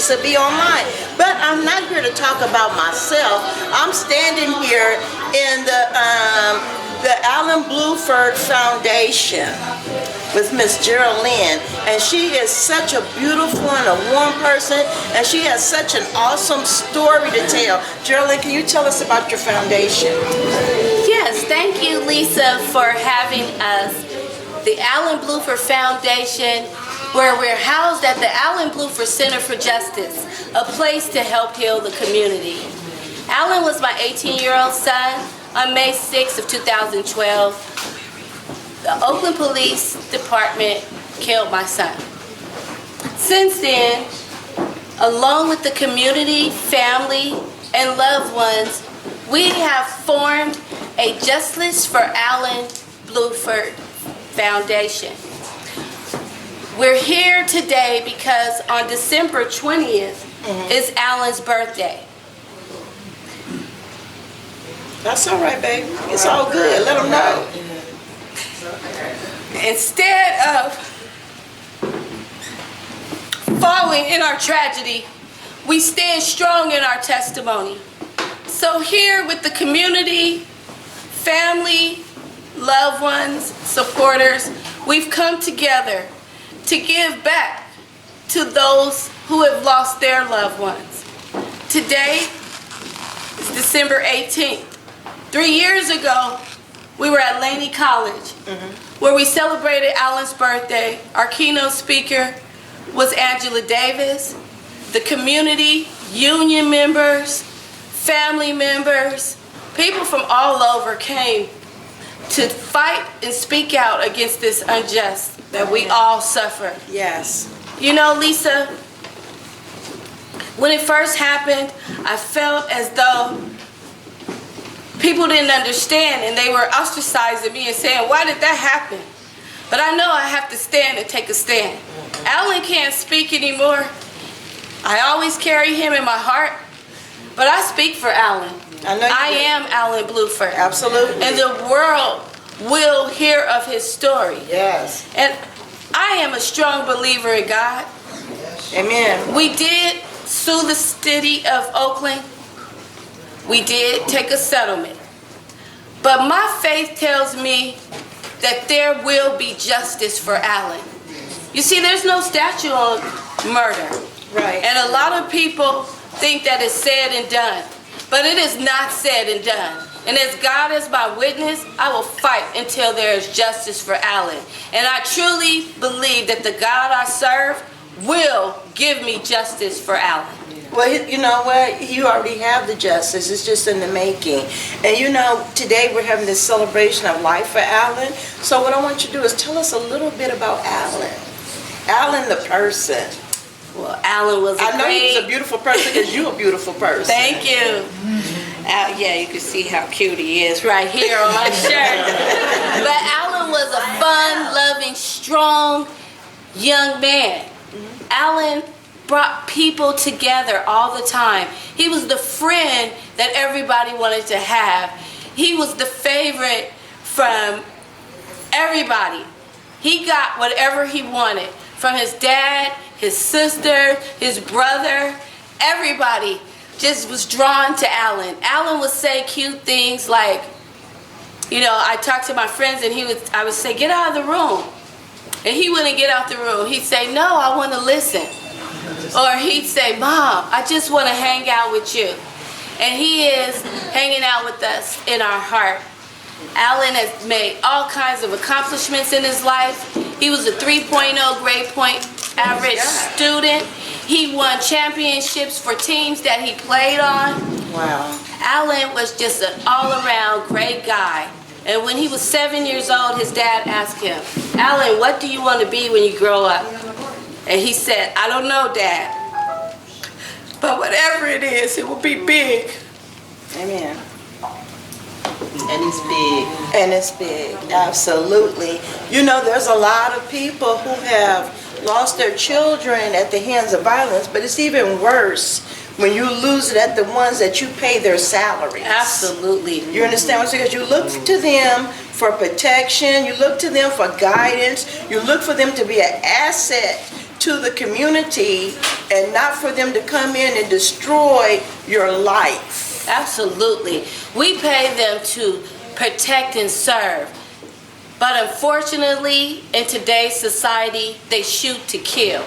Lisa, be online. But I'm not here to talk about myself. I'm standing here in the Brown-Blueford Foundation with Miss Jeralynn, and she is such a beautiful and a warm person, and she has such an awesome story to tell. Jeralynn, can you tell us about your foundation? Yes, thank you, Lisa, for having us. The Brown-Blueford Foundation, where we're housed at the Brown-Blueford Center for Justice, a place to help heal the community. Alan was my 18-year-old son. On May 6th of 2012, the Oakland Police Department killed my son. Since then, along with the community, family, and loved ones, we have formed a Justice for Brown-Blueford Foundation. We're here today because on December 20th is Alan's birthday. That's all right, baby. It's all good. Let them know. Instead of falling in our tragedy, we stand strong in our testimony. So here with the community, family, loved ones, supporters, we've come together to give back to those who have lost their loved ones. Today is December 18th. 3 years ago, we were at Laney College, where we celebrated Alan's birthday. Our keynote speaker was Angela Davis. The community, union members, family members, people from all over came to fight and speak out against this unjust that we all suffer. Yes. You know, Lisa, when it first happened, I felt as though people didn't understand, and they were ostracizing me and saying, why did that happen? But I know I have to stand and take a stand. Alan can't speak anymore. I always carry him in my heart, but I speak for Alan. I am Brown-Blueford. Absolutely. And the world will hear of his story. Yes. And I am a strong believer in God. Amen. We did sue the city of Oakland. We did take a settlement. But my faith tells me that there will be justice for Alan. You see, there's no statute on murder. Right. And a lot of people think that it's said and done. But it is not said and done. And as God is my witness, I will fight until there is justice for Alan. And I truly believe that the God I serve will give me justice for Alan. Well, you know what? You already have the justice. It's just in the making. And you know, today we're having this celebration of life for Alan. So what I want you to do is tell us a little bit about Alan. Alan the person. Well, Alan was I know he was a beautiful person because you're a beautiful person. Thank you. Yeah, you can see how cute he is right here on my shirt. But Alan was a fun, loving, strong young man. Alan brought people together all the time. He was the friend that everybody wanted to have. He was the favorite from everybody. He got whatever he wanted from his dad, his sister, his brother. Everybody just was drawn to Alan. Alan would say cute things like, you know, I talked to my friends and I would say, get out of the room. And he wouldn't get out the room. He'd say, no, I want to listen. Or he'd say, Mom, I just want to hang out with you. And he is hanging out with us in our heart. Alan has made all kinds of accomplishments in his life. He was a 3.0 grade point average student. He won championships for teams that he played on. Wow. Alan was just an all-around great guy. And when he was 7 years old, his dad asked him, Alan, what do you want to be when you grow up? And he said, I don't know, Dad. But whatever it is, it will be big. Amen. And it's big. And it's big, absolutely. You know, there's a lot of people who have lost their children at the hands of violence, but it's even worse when you lose it at the ones that you pay their salaries. Absolutely. You understand what I'm saying? Because you look to them for protection, you look to them for guidance, you look for them to be an asset to the community and not for them to come in and destroy your life. Absolutely. We pay them to protect and serve. But unfortunately, in today's society, they shoot to kill.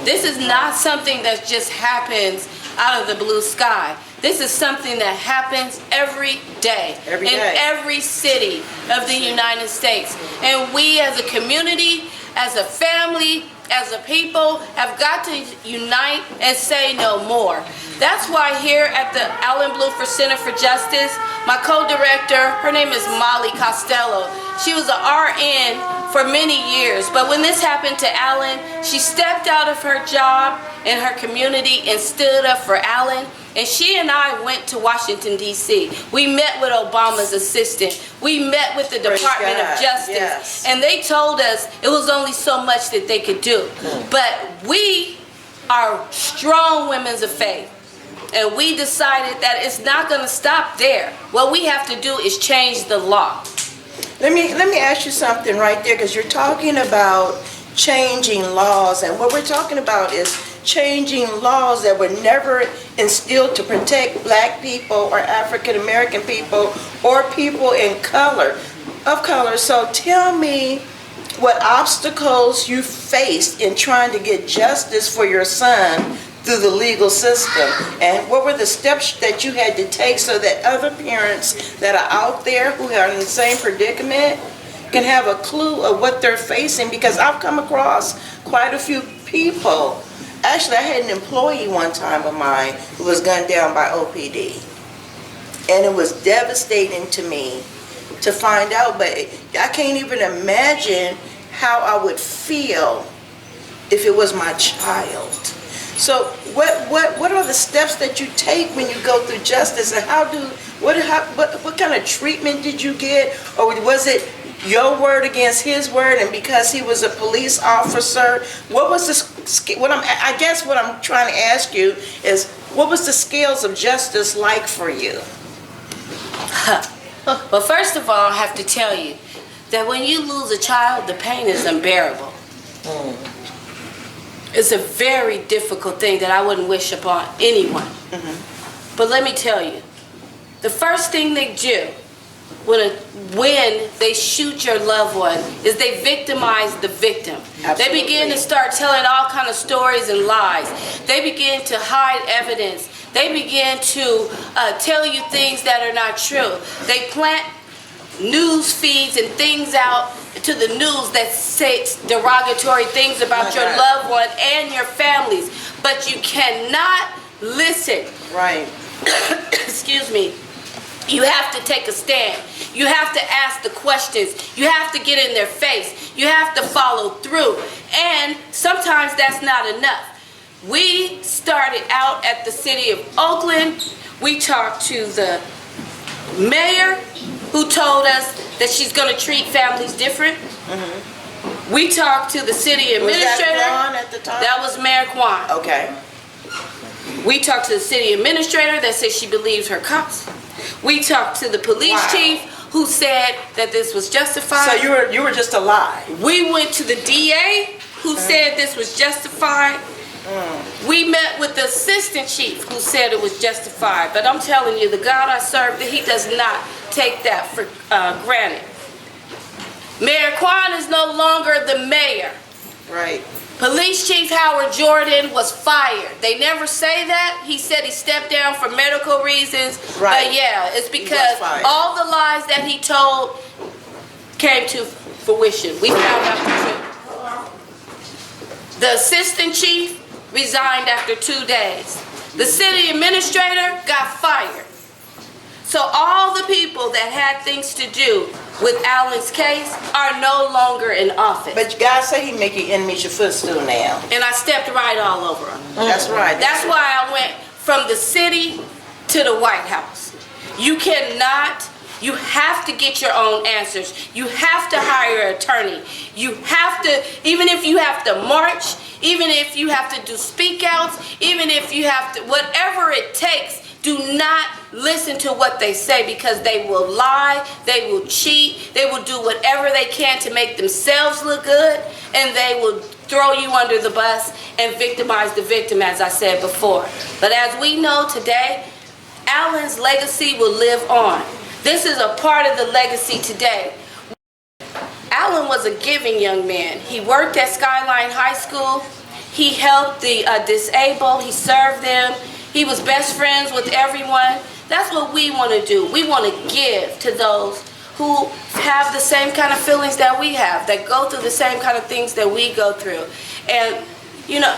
This is not something that just happens out of the blue sky. This is something that happens every day in every city of the United States. And we as a community, as a family, as a people, have got to unite and say no more. That's why here at the Brown-Blueford Center for Justice, my co-director, her name is Molly Costello. She was an RN for many years, but when this happened to Alan, she stepped out of her job in her community and stood up for Alan. And she and I went to Washington, D.C. We met with Obama's assistant. We met with the Department of Justice. Yes. And they told us it was only so much that they could do. But we are strong women of faith. And we decided that it's not going to stop there. What we have to do is change the law. Let me ask you something right there, because you're talking about changing laws, and what we're talking about is changing laws that were never instilled to protect black people or African American people or people of color. So tell me what obstacles you faced in trying to get justice for your son through the legal system, and what were the steps that you had to take so that other parents that are out there who are in the same predicament can have a clue of what they're facing. Because I've come across quite a few people. Actually, I had an employee one time of mine who was gunned down by OPD. And it was devastating to me to find out, but I can't even imagine how I would feel if it was my child. So what are the steps that you take when you go through justice, and what kind of treatment did you get? Or was it your word against his word, and because he was a police officer, what was I guess what I'm trying to ask you is, what was the scales of justice like for you? Well, first of all, I have to tell you that when you lose a child, the pain is unbearable. It's a very difficult thing that I wouldn't wish upon anyone. But let me tell you, the first thing they do when they shoot your loved one is they victimize the victim. Absolutely. They begin to start telling all kind of stories and lies. They begin to hide evidence. They begin to tell you things that are not true. They plant news feeds and things out to the news that say derogatory things about your loved one and your families, but you cannot listen. Right. Excuse me. You have to take a stand. You have to ask the questions. You have to get in their face. You have to follow through. And sometimes that's not enough. We started out at the city of Oakland. We talked to the mayor, who told us that she's going to treat families different. We talked to the city administrator. Was that Kwan at the time? That was Mayor Kwan. Okay. We talked to the city administrator that said she believes her cops. We talked to the police chief, who said that this was justified. So you were just a lie. We went to the DA, who said this was justified. We met with the assistant chief, who said it was justified. But I'm telling you, the God I serve, he does not take that for granted. Mayor Kwan is no longer the mayor. Right. Police Chief Howard Jordan was fired. They never say that. He said he stepped down for medical reasons. Right. But yeah, it's because all the lies that he told came to fruition. We found out the truth. The assistant chief resigned after 2 days. The city administrator got fired. So all the people that had things to do with Alan's case are no longer in office. But God said He make your enemies your footstool now. And I stepped right all over them. That's right. That's why I went from the city to the White House. You cannot, you have to get your own answers. You have to hire an attorney. You have to, even if you have to march, even if you have to do speak outs, even if you have to, whatever it takes Do not listen to what they say, because they will lie, they will cheat, they will do whatever they can to make themselves look good, and they will throw you under the bus and victimize the victim, as I said before. But as we know today, Alan's legacy will live on. This is a part of the legacy today. Alan was a giving young man. He worked at Skyline High School. He helped the disabled. He served them. He was best friends with everyone. That's what we want to do. We want to give to those who have the same kind of feelings that we have, that go through the same kind of things that we go through. And, you know.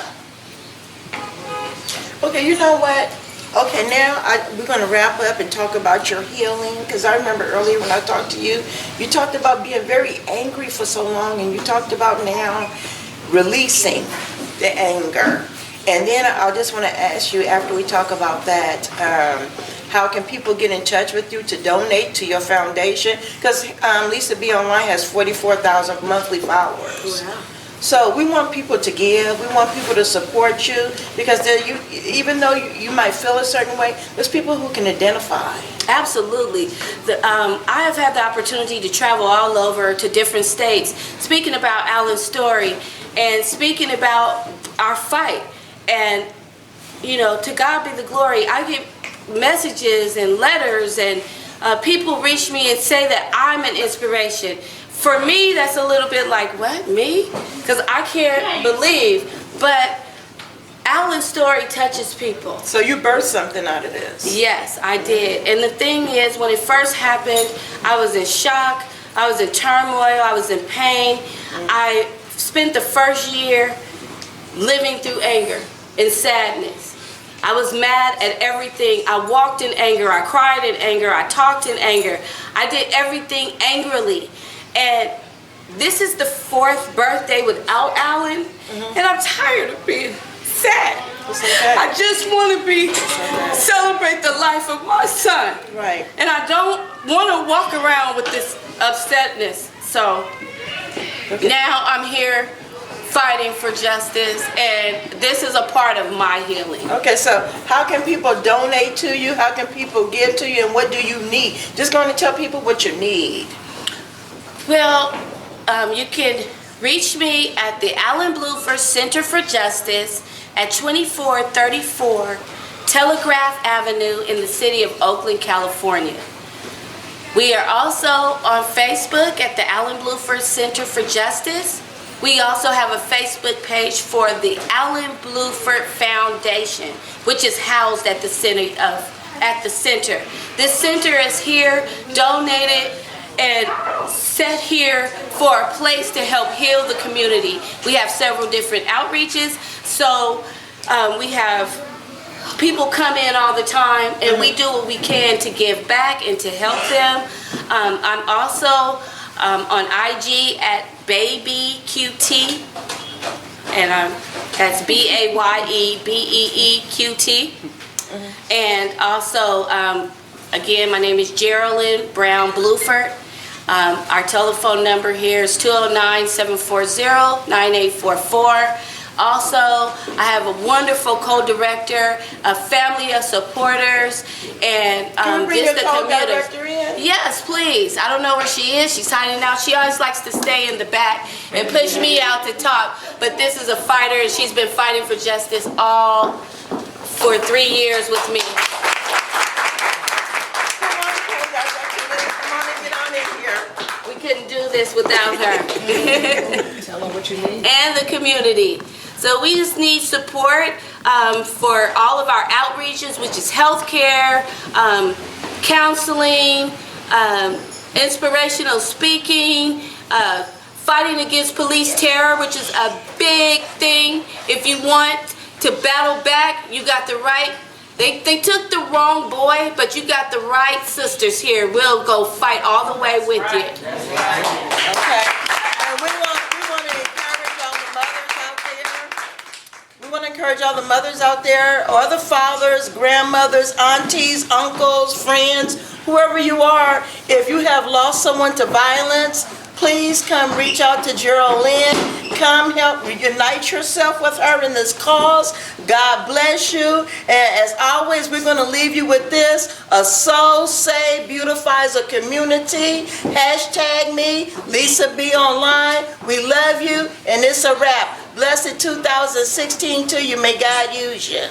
Okay, you know what? Okay, now we're going to wrap up and talk about your healing, because I remember earlier when I talked to you, you talked about being very angry for so long, and you talked about now releasing the anger. And then I just want to ask you, after we talk about that, how can people get in touch with you to donate to your foundation? Because Lisa B Online has 44,000 monthly followers. Wow. So we want people to give. We want people to support you, because even though you might feel a certain way, there's people who can identify. Absolutely. I have had the opportunity to travel all over to different states, speaking about Alan's story and speaking about our fight. And, you know, to God be the glory. I get messages and letters, and people reach me and say that I'm an inspiration. For me, that's a little bit like, what, me? Because I can't believe. But Alan's story touches people. So you birthed something out of this. Yes, I did. And the thing is, when it first happened, I was in shock. I was in turmoil. I was in pain. I spent the first year living through anger and sadness. I was mad at everything. I walked in anger. I cried in anger. I talked in anger. I did everything angrily. And this is the 4th birthday without Alan, and I'm tired of being sad. Okay. I just want to celebrate the life of my son. Right. And I don't want to walk around with this upsetness. So now I'm here fighting for justice, and this is a part of my healing. Okay, so how can people donate to you? How can people give to you, and what do you need? Just going to tell people what you need. Well, you can reach me at the Brown-Blueford Center for Justice at 2434 Telegraph Avenue in the city of Oakland, California. We are also on Facebook at the Brown-Blueford Center for Justice. We also have a Facebook page for the Brown-Blueford Foundation, which is housed at the center. This center is here, donated, and set here for a place to help heal the community. We have several different outreaches, so we have people come in all the time, and we do what we can to give back and to help them. I'm also on IG at BabyQT, and that's BAYEBEEQT. And also, again, my name is Jeralynn Brown-Blueford. Our telephone number here is 209-740-9844. Also, I have a wonderful co-director, a family of supporters, and Can you bring just your the commuters. co-director in? Yes, please. I don't know where she is. She's hiding out. She always likes to stay in the back and push me out to talk. But this is a fighter, and she's been fighting for justice all for 3 years with me. We couldn't do this without her. Tell them what you need. And the community. So we just need support for all of our outreaches, which is healthcare, counseling, inspirational speaking, fighting against police terror, which is a big thing. If you want to battle back, you got the right. They took the wrong boy, but you got the right sisters here. We'll go fight all the way with you. Okay. And we want to encourage all the mothers out there. We want to encourage all the mothers out there, or the fathers, grandmothers, aunties, uncles, friends, whoever you are. If you have lost someone to violence, please come reach out to Jeralynn. Come help unite yourself with her in this cause. God bless you. And as always, we're going to leave you with this. A soul saved beautifies a community. Hashtag me, Lisa B Online. We love you, and it's a wrap. Blessed 2016 to you. May God use you.